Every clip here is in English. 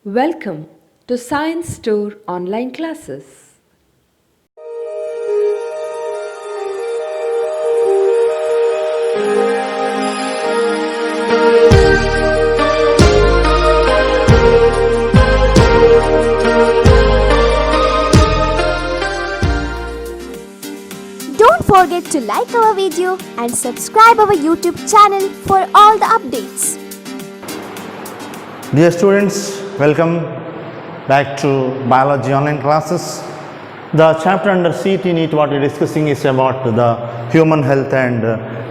Welcome to Science Store online classes. Don't forget to like our video and subscribe our YouTube channel for all the updates. Dear students, welcome back to biology online classes. The chapter under CT NEET what we are discussing is about the human health and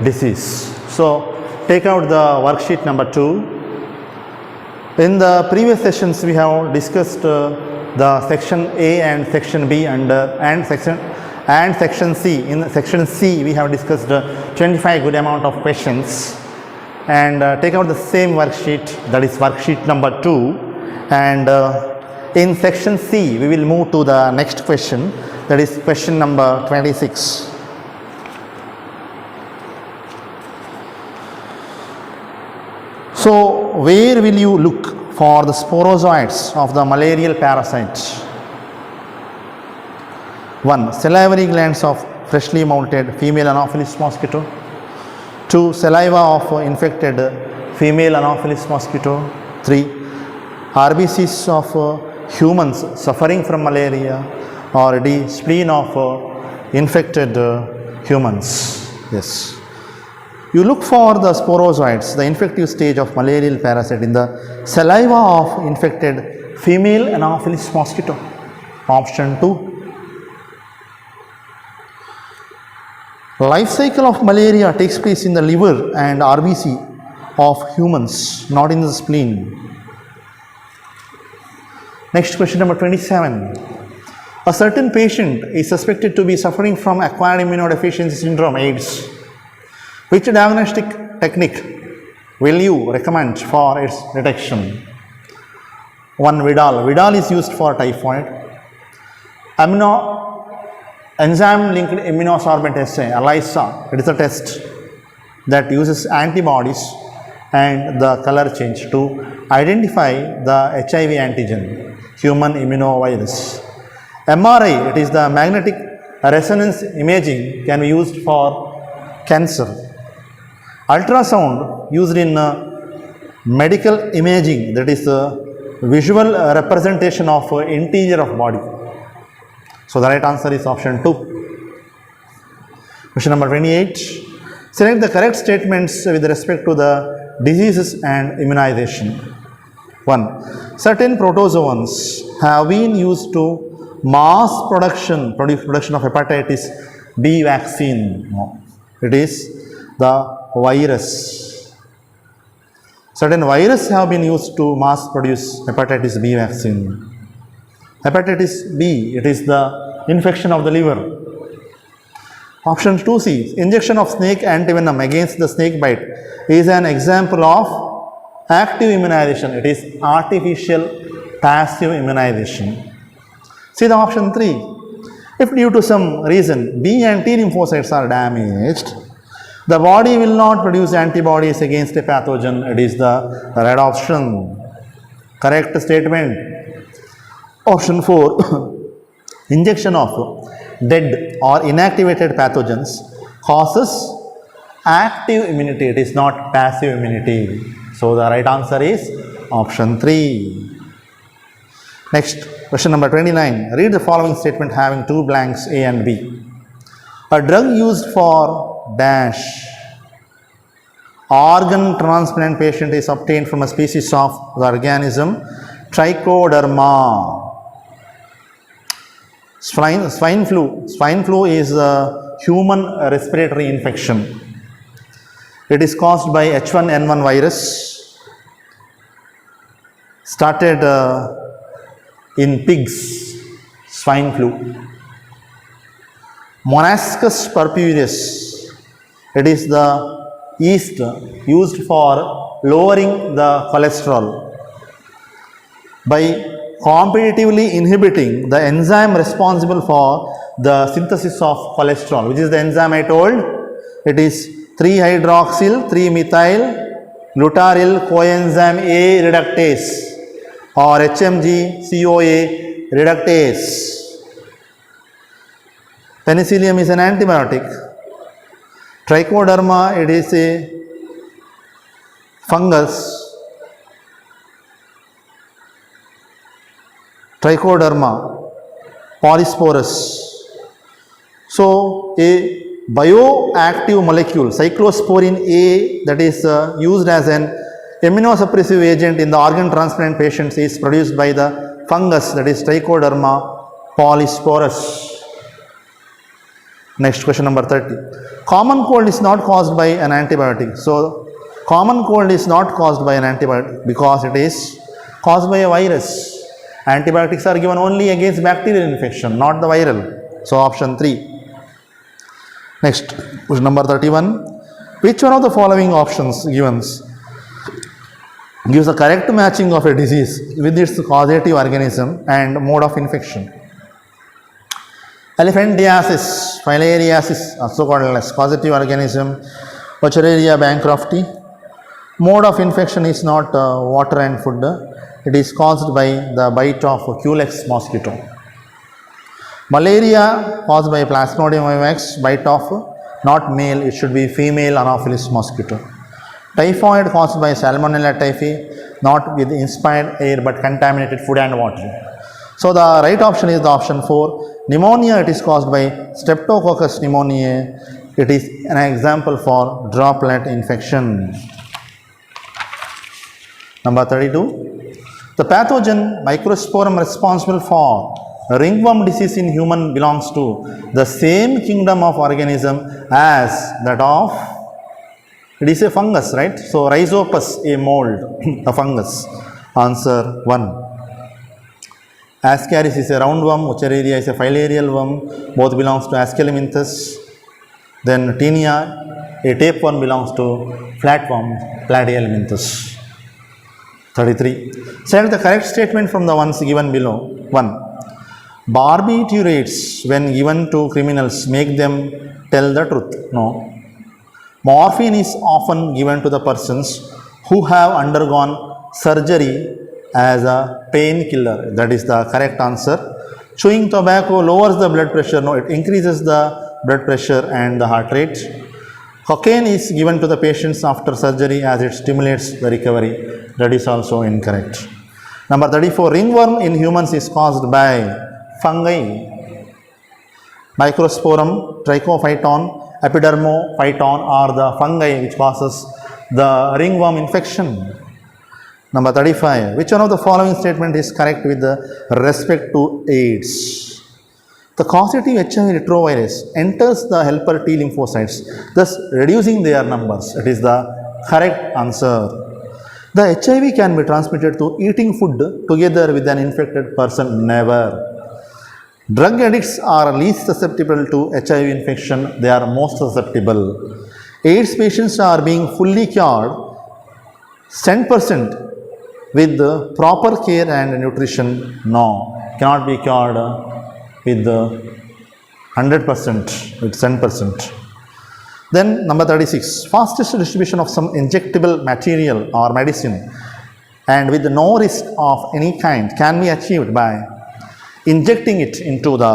disease. So take out the worksheet number 2. In the previous sessions we have discussed the section A and section B and section C. In section C we have discussed 25 good amount of questions. And take out the same worksheet, that is worksheet number 2, and in section C we will move to the next question, that is question number 26. So where will you look for the sporozoites of the malarial parasite? 1. Salivary glands of freshly moulted female Anopheles mosquito. 2. Saliva of infected female Anopheles mosquito. 3. RBCs of humans suffering from malaria. Or D. Spleen of infected humans. Yes. You look for the sporozoites, the infective stage of malarial parasite, in the saliva of infected female Anopheles mosquito. Option 2. Life cycle of malaria takes place in the liver and RBC of humans, not in the spleen. Next question number 27. A certain patient is suspected to be suffering from acquired immunodeficiency syndrome AIDS. Which diagnostic technique will you recommend for its detection? 1. Vidal. Vidal is used for typhoid. Enzyme-linked immunosorbent assay, ELISA, it is a test that uses antibodies and the color change to identify the HIV antigen, human immunovirus. MRI, it is the magnetic resonance imaging, can be used for cancer. Ultrasound used in medical imaging, that is the visual representation of interior of body. So the right answer is option 2. Question number 28. Select the correct statements with respect to the diseases and immunization. 1. Certain protozoans have been used to mass production of hepatitis B vaccine. No. It is the virus. Certain viruses have been used to mass produce hepatitis B vaccine. Hepatitis B, it is the infection of the liver. Option 2C, injection of snake antivenom against the snake bite is an example of active immunization. It is artificial passive immunization. See the option 3. If due to some reason B and T lymphocytes are damaged, the body will not produce antibodies against a pathogen. It is the right option. Correct statement. Option 4. Injection of dead or inactivated pathogens causes active immunity. It is not passive immunity. So the right answer is option 3. Next, question number 29. Read the following statement having two blanks A and B. A drug used for dash organ transplant patient is obtained from a species of the organism Trichoderma. Swine flu is a human respiratory infection. It is caused by H1N1 virus. Started in pigs, swine flu. Monascus purpureus, it is the yeast used for lowering the cholesterol by competitively inhibiting the enzyme responsible for the synthesis of cholesterol. Which is the enzyme I told? It is 3-hydroxyl 3-methyl glutaryl coenzyme A reductase, or HMG CoA reductase. Penicillium is an antibiotic. Trichoderma, it is a fungus. Trichoderma, polysporous. So, a bioactive molecule, cyclosporin A, that is used as an immunosuppressive agent in the organ transplant patients, is produced by the fungus, that is Trichoderma polysporus. Next question number 30. Common cold is not caused by an antibiotic. So, common cold is not caused by an antibiotic because it is caused by a virus. Antibiotics are given only against bacterial infection, not the viral. So, option 3. Next, question number 31. Which one of the following options gives the correct matching of a disease with its causative organism and mode of infection? Elephantiasis, filariasis, also called as causative organism, Wuchereria bancrofti. Mode of infection is not water and food. It is caused by the bite of Culex mosquito. Malaria caused by Plasmodium vivax, bite of not male, it should be female Anopheles mosquito. Typhoid caused by Salmonella typhi, not with inspired air but contaminated food and water. So the right option is the option 4. Pneumonia, it is caused by Streptococcus pneumoniae. It is an example for droplet infection. Number 32. The pathogen Microsporum responsible for ringworm disease in human belongs to the same kingdom of organism as that of, it is a fungus, right? So Rhizopus, a mold, a fungus. Answer 1. Ascaris is a roundworm, Wuchereria is a filarial worm, both belongs to Ascalminthus. Then Taenia, a tapeworm, belongs to flatworm, Platyhelminthes. 33. Select the correct statement from the ones given below. 1. Barbiturates, when given to criminals, make them tell the truth. No. Morphine is often given to the persons who have undergone surgery as a painkiller. That is the correct answer. Chewing tobacco lowers the blood pressure. No, it increases the blood pressure and the heart rate. Cocaine is given to the patients after surgery as it stimulates the recovery. That is also incorrect. Number 34. Ringworm in humans is caused by fungi. Microsporum, Trichophyton, Epidermophyton are the fungi which causes the ringworm infection. Number 35. Which one of the following statement is correct with respect to AIDS? The causative HIV retrovirus enters the helper T lymphocytes, thus reducing their numbers. It is the correct answer. The HIV can be transmitted to eating food together with an infected person. Never. Drug addicts are least susceptible to HIV infection. They are most susceptible. AIDS patients are being fully cured 10% with the proper care and nutrition. No, cannot be cured with 100%, with 10%. Then number 36, fastest distribution of some injectable material or medicine and with no risk of any kind can be achieved by injecting it into the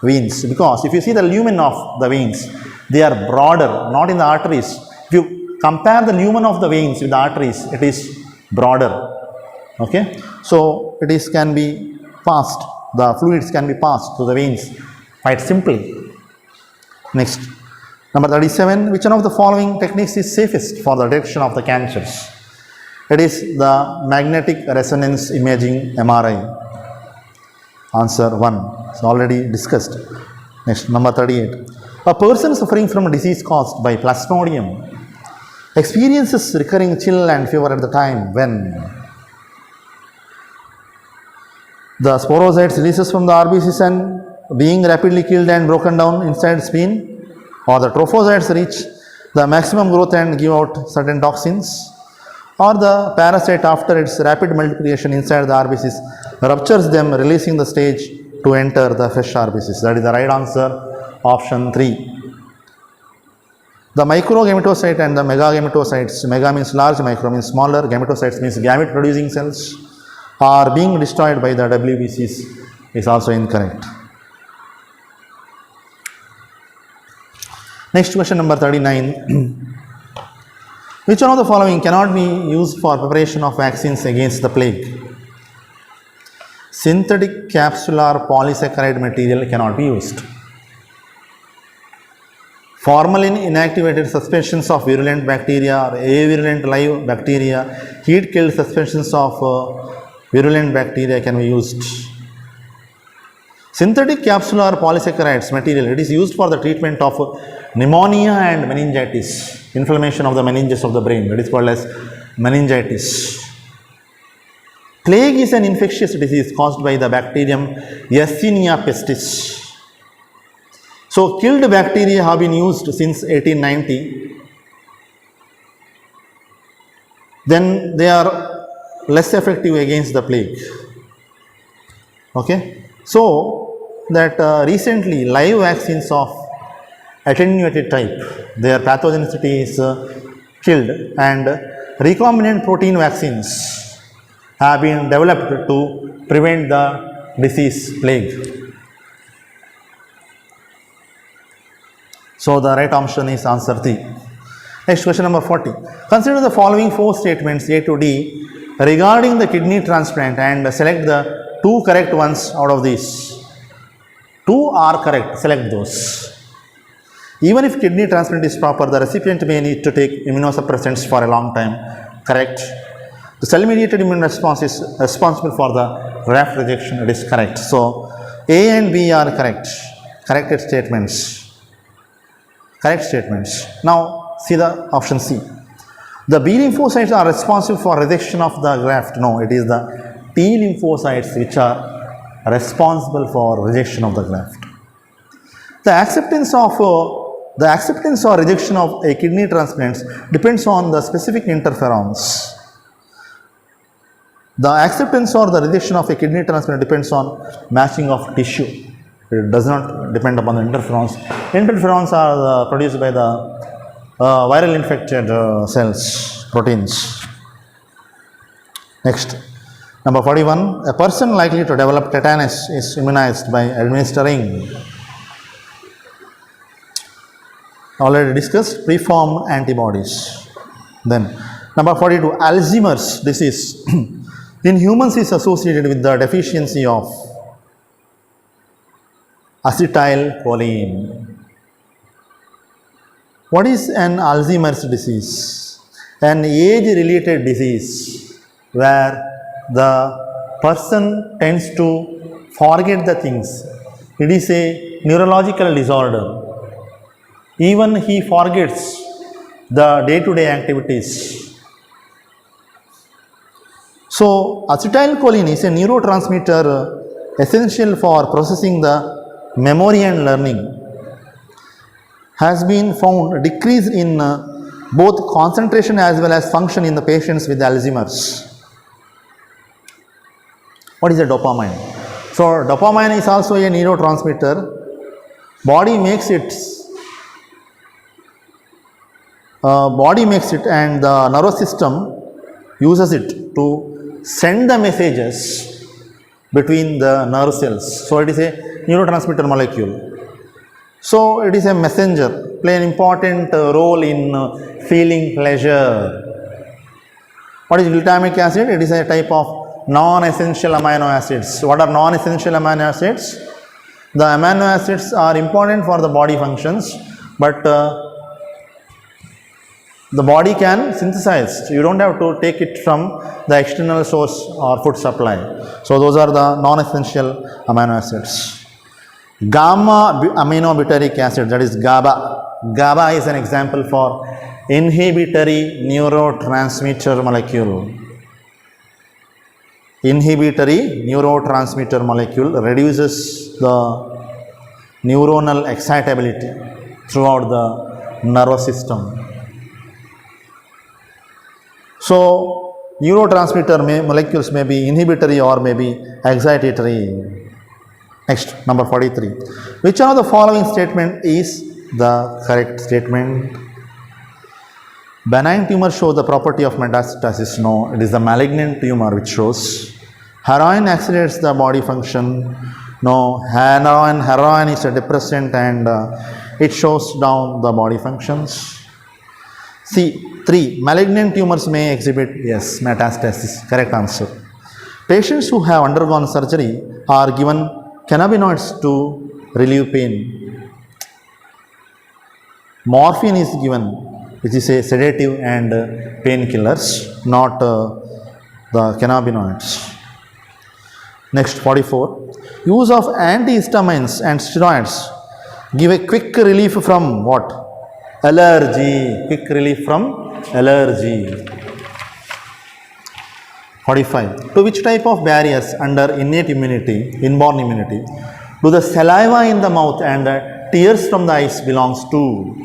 veins, because if you see the lumen of the veins, they are broader, not in the arteries. If you compare the lumen of the veins with the arteries, it is broader. Okay, so it is can be passed, the fluids can be passed to the veins quite simply. Next, number 37, which one of the following techniques is safest for the detection of the cancers? It is the magnetic resonance imaging, MRI. Answer 1. It's already discussed. Next, number 38. A person suffering from a disease caused by Plasmodium experiences recurring chill and fever at the time when the sporocytes releases from the RBCs and being rapidly killed and broken down inside spleen, or the trophocytes reach the maximum growth and give out certain toxins, or the parasite after its rapid multiplication inside the RBCs ruptures them, releasing the stage to enter the fresh RBCs. That is the right answer, option 3. The microgametocyte and the megagametocytes, mega means large, micro means smaller, gametocytes means gamete producing cells, are being destroyed by the WBCs is also incorrect. Next question number 39. Which one of the following cannot be used for preparation of vaccines against the plague? Synthetic capsular polysaccharide material cannot be used. Formalin inactivated suspensions of virulent bacteria or avirulent live bacteria, heat killed suspensions of virulent bacteria can be used. Synthetic capsular polysaccharides material, it is used for the treatment of pneumonia and meningitis, inflammation of the meninges of the brain, that is called as meningitis. Plague is an infectious disease caused by the bacterium Yersinia pestis. So, killed bacteria have been used since 1890. Then they are less effective against the plague. Okay. So, that recently live vaccines of attenuated type, their pathogenicity is killed, and recombinant protein vaccines have been developed to prevent the disease plague. So, the right option is answer C. Next question number 40. Consider the following four statements A to D regarding the kidney transplant and select the two correct ones out of these. Two are correct, select those. Even if kidney transplant is proper, the recipient may need to take immunosuppressants for a long time. Correct. The cell-mediated immune response is responsible for the graft rejection. It is correct. So, A and B are correct. Corrected statements. Correct statements. Now, see the option C. The B lymphocytes are responsible for rejection of the graft. No, it is the T lymphocytes which are responsible for rejection of the graft. The acceptance or rejection of a kidney transplant depends on the specific interferons. The acceptance or the rejection of a kidney transplant depends on matching of tissue. It does not depend upon the interferons. Interferons are produced by the viral infected cells, proteins. Next, number 41. A person likely to develop tetanus is immunized by administering, already discussed, preformed antibodies. Then, number 42. Alzheimer's disease in humans is associated with the deficiency of acetylcholine. What is an Alzheimer's disease? An age-related disease where the person tends to forget the things. It is a neurological disorder. Even he forgets the day-to-day activities. So, acetylcholine is a neurotransmitter essential for processing the memory and learning. Has been found decrease in both concentration as well as function in the patients with Alzheimer's. What is a dopamine? So, dopamine is also a neurotransmitter. Body makes it and the nervous system uses it to send the messages between the nerve cells. So, it is a neurotransmitter molecule. So, it is a messenger, play an important role in feeling pleasure. What is glutamic acid? It is a type of non-essential amino acids. What are non-essential amino acids? The amino acids are important for the body functions, but the body can synthesize. You don't have to take it from the external source or food supply. So, those are the non-essential amino acids. Gamma aminobutyric acid, that is GABA. GABA is an example for inhibitory neurotransmitter molecule. Inhibitory neurotransmitter molecule reduces the neuronal excitability throughout the nervous system. So, neurotransmitter molecules may be inhibitory or may be excitatory. Next, number 43. Which one of the following statement is the correct statement? Benign tumor shows the property of metastasis. No, it is the malignant tumor which shows. Heroin accelerates the body function. No, heroin is a depressant and it shows down the body functions. C. 3. Malignant tumors may exhibit, yes, metastasis. Correct answer. Patients who have undergone surgery are given cannabinoids to relieve pain. Morphine is given, which is a sedative and painkillers, not the cannabinoids. Next, 44. Use of antihistamines and steroids give a quick relief from what? Allergy. Quick relief from allergy. 45. To which type of barriers under innate immunity, inborn immunity, do the saliva in the mouth and the tears from the eyes belongs to?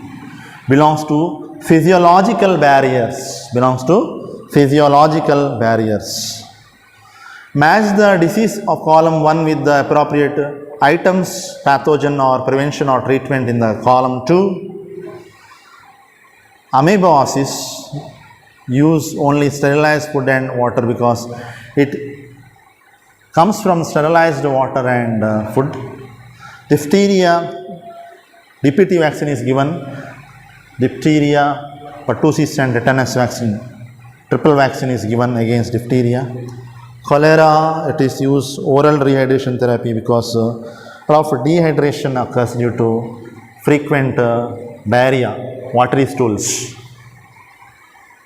Belongs to physiological barriers. Belongs to physiological barriers. Match the disease of column 1 with the appropriate items, pathogen or prevention or treatment in the column 2. Amoebosis, use only sterilized food and water because it comes from sterilized water and food. Diphtheria, DPT vaccine is given. Diphtheria, pertussis and tetanus vaccine. Triple vaccine is given against diphtheria. Cholera, it is used oral rehydration therapy because a lot of dehydration occurs due to frequent diarrhea, watery stools.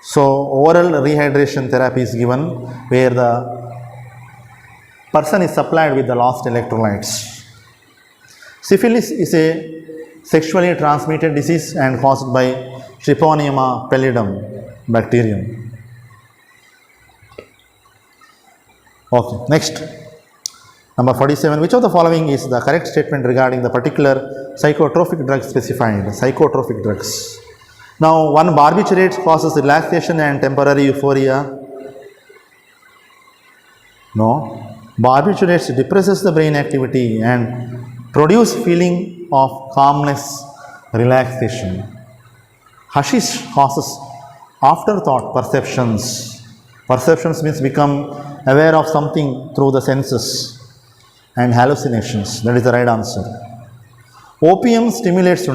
So, oral rehydration therapy is given where the person is supplied with the lost electrolytes. Syphilis is a sexually transmitted disease and caused by Treponema pallidum bacterium. Okay, next. Number 47. Which of the following is the correct statement regarding the particular psychotropic drug specified? Psychotropic drugs. Now, one barbiturate causes relaxation and temporary euphoria. No. Barbiturates depresses the brain activity and produce feeling of calmness, relaxation. Hashish causes afterthought perceptions. Perceptions means become aware of something through the senses and hallucinations. That is the right answer. Opium stimulates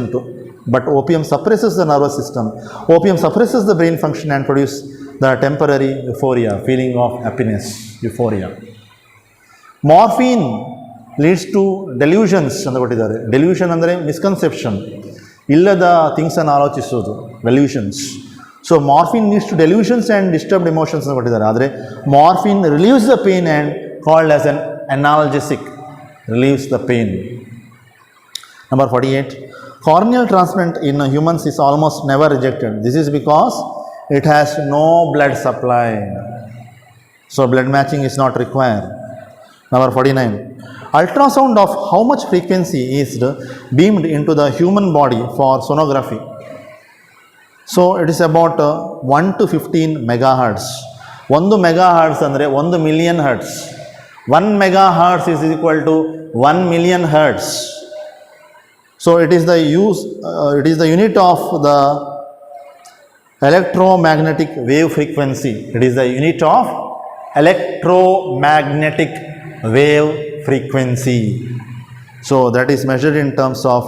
but opium suppresses the nervous system. Opium suppresses the brain function and produces the temporary euphoria, feeling of happiness, euphoria. Morphine leads to delusions. Delusion andre misconception. Illada things and alochisodu. Delusions. So, morphine leads to delusions and disturbed emotions. Morphine relieves the pain and called as an analgesic. Relieves the pain. Number 48. Corneal transplant in humans is almost never rejected. This is because it has no blood supply. So, blood matching is not required. Number 49. Ultrasound of how much frequency is beamed into the human body for sonography? So, it is about 1 to 15 megahertz. 1 megahertz andre 1 million hertz. 1 megahertz is equal to 1 million hertz. So, it is the unit of the electromagnetic wave frequency. It is the unit of electromagnetic wave frequency. So, that is measured in terms of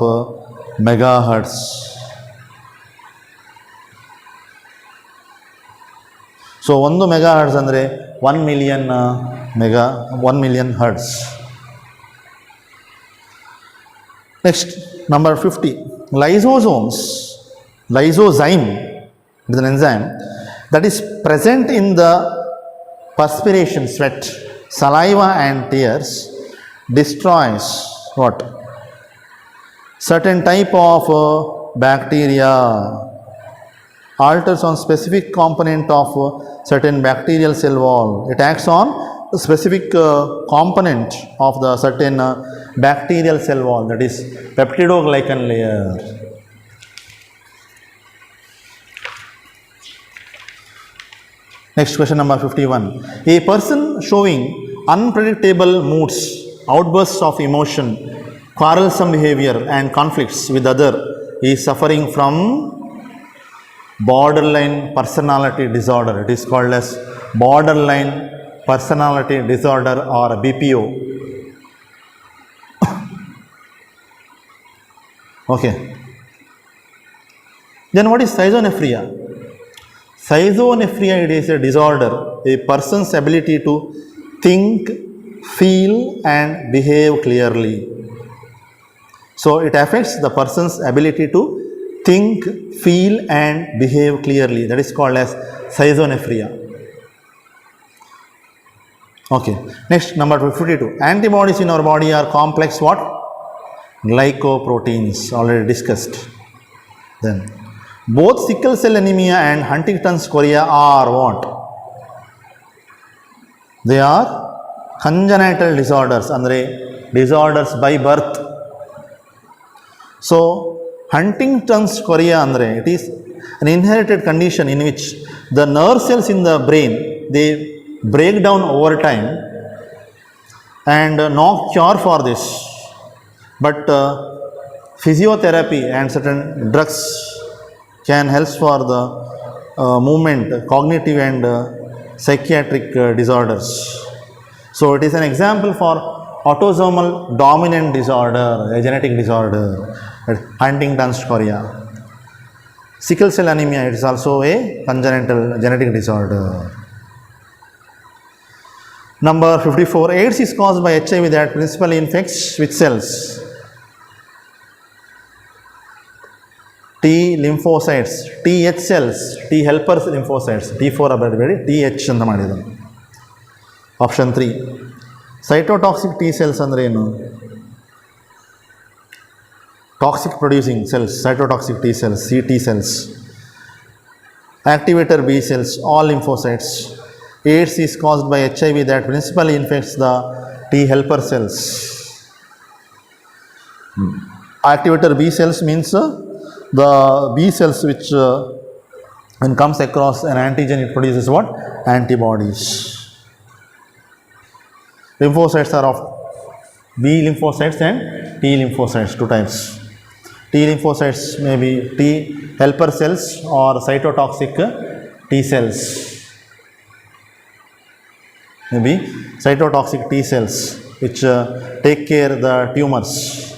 megahertz. So, 1 megahertz andre 1 million 1 million hertz. Next, number 50. Lysozyme is an enzyme that is present in the perspiration, sweat, saliva and tears, destroys what? Certain type of bacteria, alters on specific component of certain bacterial cell wall. It acts on a specific component of the certain bacterial cell wall, that is peptidoglycan layer. Next, question number 51. A person showing unpredictable moods, outbursts of emotion, quarrelsome behavior and conflicts with other is suffering from borderline personality disorder. It is called as borderline personality disorder or BPO. Okay. Then what is schizonephria? Schizonephria, it is a disorder, a person's ability to think, feel and behave clearly. So it affects the person's ability to think, feel and behave clearly. That is called as schizonephria. Okay. Next, number 52. Antibodies in our body are complex what? Glycoproteins, already discussed. Then, both sickle cell anemia and Huntington's chorea are what? They are congenital disorders, andre disorders by birth. So, Huntington's chorea andre, it is an inherited condition in which the nerve cells in the brain, they break down over time, and no cure for this. But physiotherapy and certain drugs can help for the movement, cognitive and psychiatric disorders. So it is an example for autosomal dominant disorder, a genetic disorder, Huntington's chorea. Sickle cell anemia, it is also a congenital genetic disorder. Number 54. AIDS is caused by HIV that principally infects which cells? T lymphocytes, TH cells, T helpers lymphocytes, T4 abradivedi, TH anta madidanu. Option 3. Cytotoxic T cells andre enu? Toxic producing cells, cytotoxic T cells, CT cells. Activator B cells, all lymphocytes. AIDS is caused by HIV that principally infects the T helper cells. Activator B cells means the B cells which when comes across an antigen, it produces what? Antibodies. Lymphocytes are of B lymphocytes and T lymphocytes, two types. T lymphocytes may be T helper cells or cytotoxic T cells. Maybe cytotoxic T cells which take care the tumors.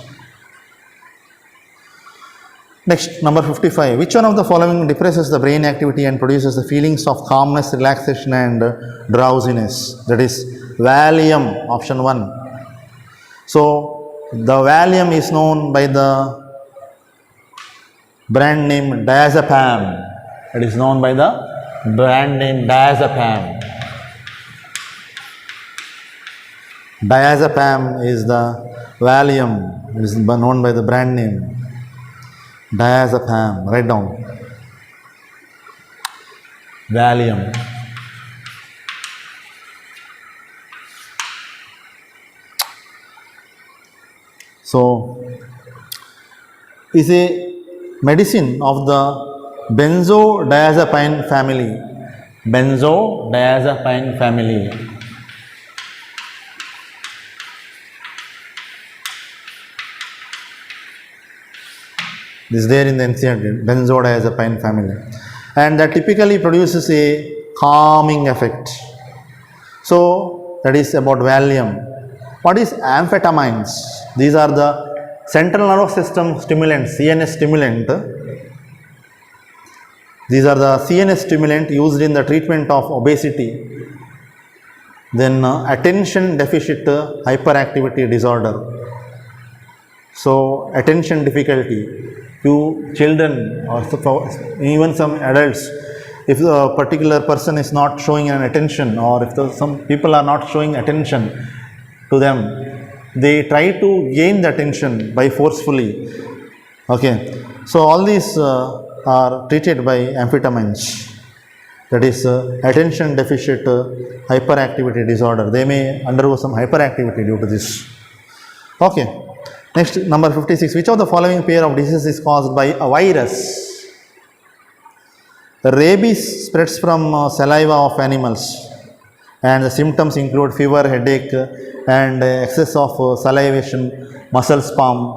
Next, number 55. Which one of the following depresses the brain activity and produces the feelings of calmness, relaxation and drowsiness? That is Valium, option 1. So, the Valium is known by the brand name Diazepam. It is known by the brand name Diazepam. Diazepam is the Valium. It is known by the brand name Diazepam. Write down. Valium. So, is a medicine of the benzodiazepine family. Benzodiazepine family. This is there in the NCERT, benzodiazepine family, and that typically produces a calming effect. So that is about Valium. What is amphetamines? These are the central nervous system stimulants, CNS stimulant. These are the CNS stimulant used in the treatment of obesity. Then attention deficit hyperactivity disorder. So attention difficulty. Few children or even some adults, if a particular person is not showing an attention, or if some people are not showing attention to them, they try to gain the attention by forcefully. Okay, so all these are treated by amphetamines. That is attention deficit hyperactivity disorder. They may undergo some hyperactivity due to this. Okay. Next, number 56. Which of the following pair of diseases is caused by a virus? Rabies spreads from saliva of animals, and the symptoms include fever, headache, and excess of salivation, muscle spasm.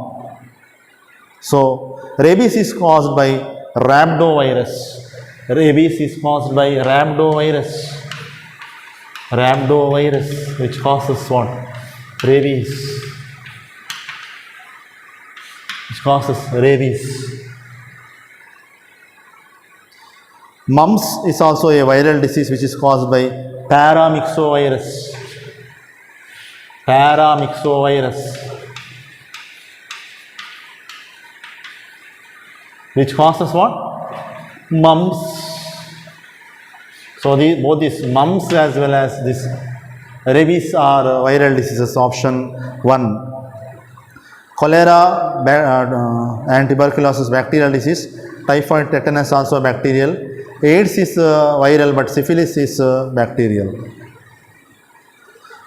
So, rabies is caused by rhabdovirus. Rabies is caused by rhabdovirus. Rhabdovirus, which causes what? Rabies. Which causes rabies. Mumps is also a viral disease which is caused by paramyxovirus. Paramyxovirus, which causes what? Mumps. So both these mumps as well as this rabies are viral diseases. Option 1. Cholera and tuberculosis bacterial disease. Typhoid, tetanus also bacterial. AIDS is viral, but syphilis is bacterial.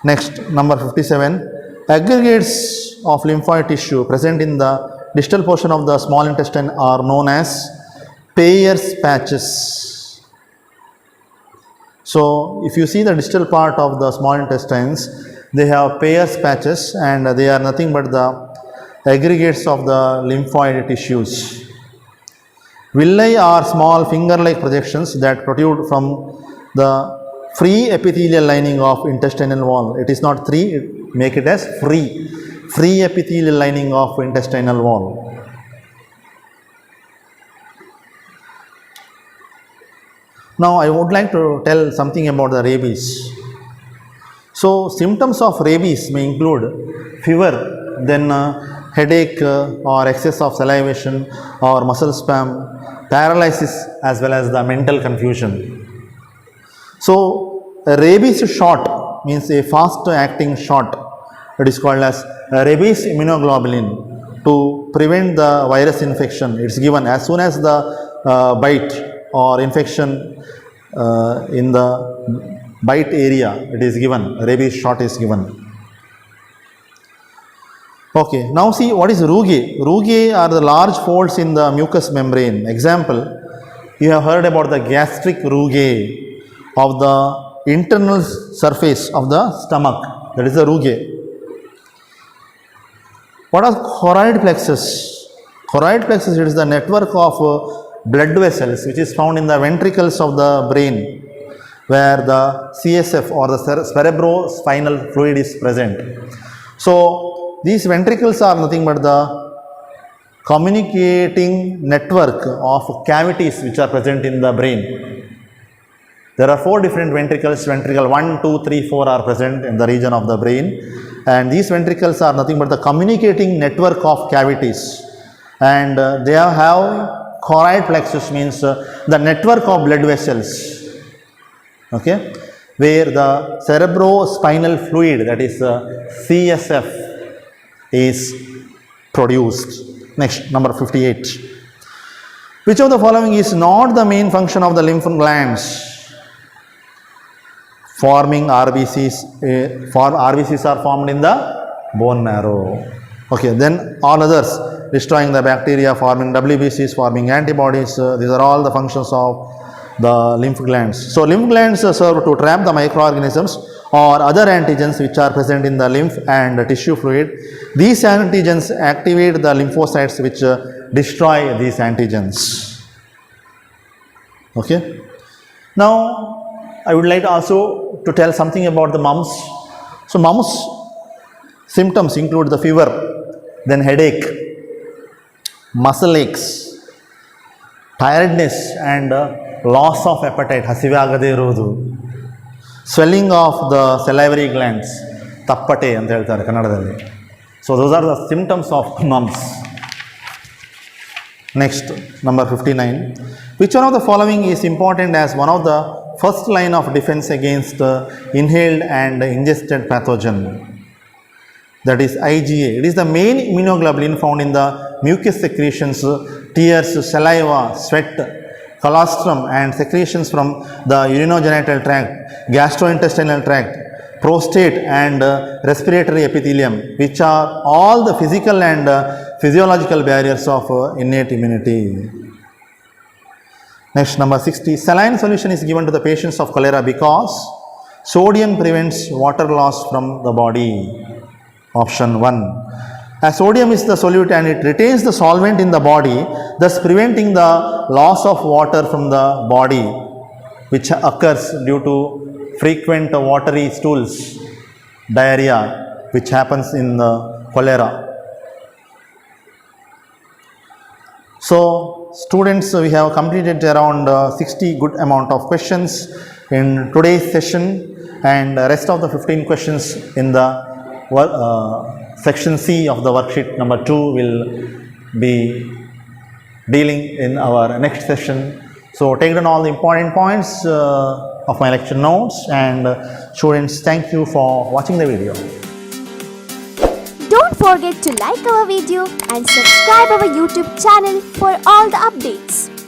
Next, number 57. Aggregates of lymphoid tissue present in the distal portion of the small intestine are known as Peyer's patches. So, if you see the distal part of the small intestines, they have Peyer's patches, and they are nothing but the aggregates of the lymphoid tissues. Villi are small finger-like projections that protrude from the free epithelial lining of intestinal wall. It is not make it as free epithelial lining of intestinal wall. Now I would like to tell something about the rabies. So symptoms of rabies may include fever, then headache or excess of salivation or muscle spasm, paralysis as well as the mental confusion. So a rabies shot means a fast acting shot. It is called as rabies immunoglobulin to prevent the virus infection. It is given as soon as the bite or infection in the bite area, it is given, rabies shot is given. Okay, now see what is rugae. Rugae are the large folds in the mucous membrane. Example, you have heard about the gastric rugae of the internal surface of the stomach. That is the rugae. What are choroid plexus? Choroid plexus, it is the network of blood vessels which is found in the ventricles of the brain, where the CSF or the cerebrospinal fluid is present. So these ventricles are nothing but the communicating network of cavities which are present in the brain. There are 4 different ventricles. Ventricle 1, 2, 3, 4 are present in the region of the brain, and these ventricles are nothing but the communicating network of cavities, and they have choroid plexus, means the network of blood vessels, okay, where the cerebrospinal fluid, that is CSF, is produced. Next, number 58. Which of the following is not the main function of the lymph glands? Forming RBCs, RBCs are formed in the bone marrow. Okay, then all others, destroying the bacteria, forming WBCs, forming antibodies, these are all the functions of the lymph glands. So lymph glands serve to trap the microorganisms or other antigens which are present in the lymph and tissue fluid. These antigens activate the lymphocytes which destroy these antigens. Okay. Now I would like also to tell something about the mumps. So mumps symptoms include the fever, then headache, muscle aches, tiredness and loss of appetite, hasive agade iruvudu, swelling of the salivary glands, tappate anta heltare kannadadalli. So those are the symptoms of mumps. Next, number 59. Which one of the following is important as one of the first line of defense against inhaled and ingested pathogen? That is IgA. It is the main immunoglobulin found in the mucus secretions, tears, saliva, sweat, colostrum and secretions from the urinogenital tract, gastrointestinal tract, prostate and respiratory epithelium, which are all the physical and physiological barriers of innate immunity. Next, number 60. Saline solution is given to the patients of cholera because sodium prevents water loss from the body. Option 1. As sodium is the solute and it retains the solvent in the body, thus preventing the loss of water from the body, which occurs due to frequent watery stools, diarrhea, which happens in cholera. So students, we have completed around 60 good amount of questions in today's session, and rest of the 15 questions in the section C of the worksheet number 2 will be dealing in our next session. So take down all the important points of my lecture notes, and students, thank you for watching the video. Don't forget to like our video and subscribe our YouTube channel for all the updates.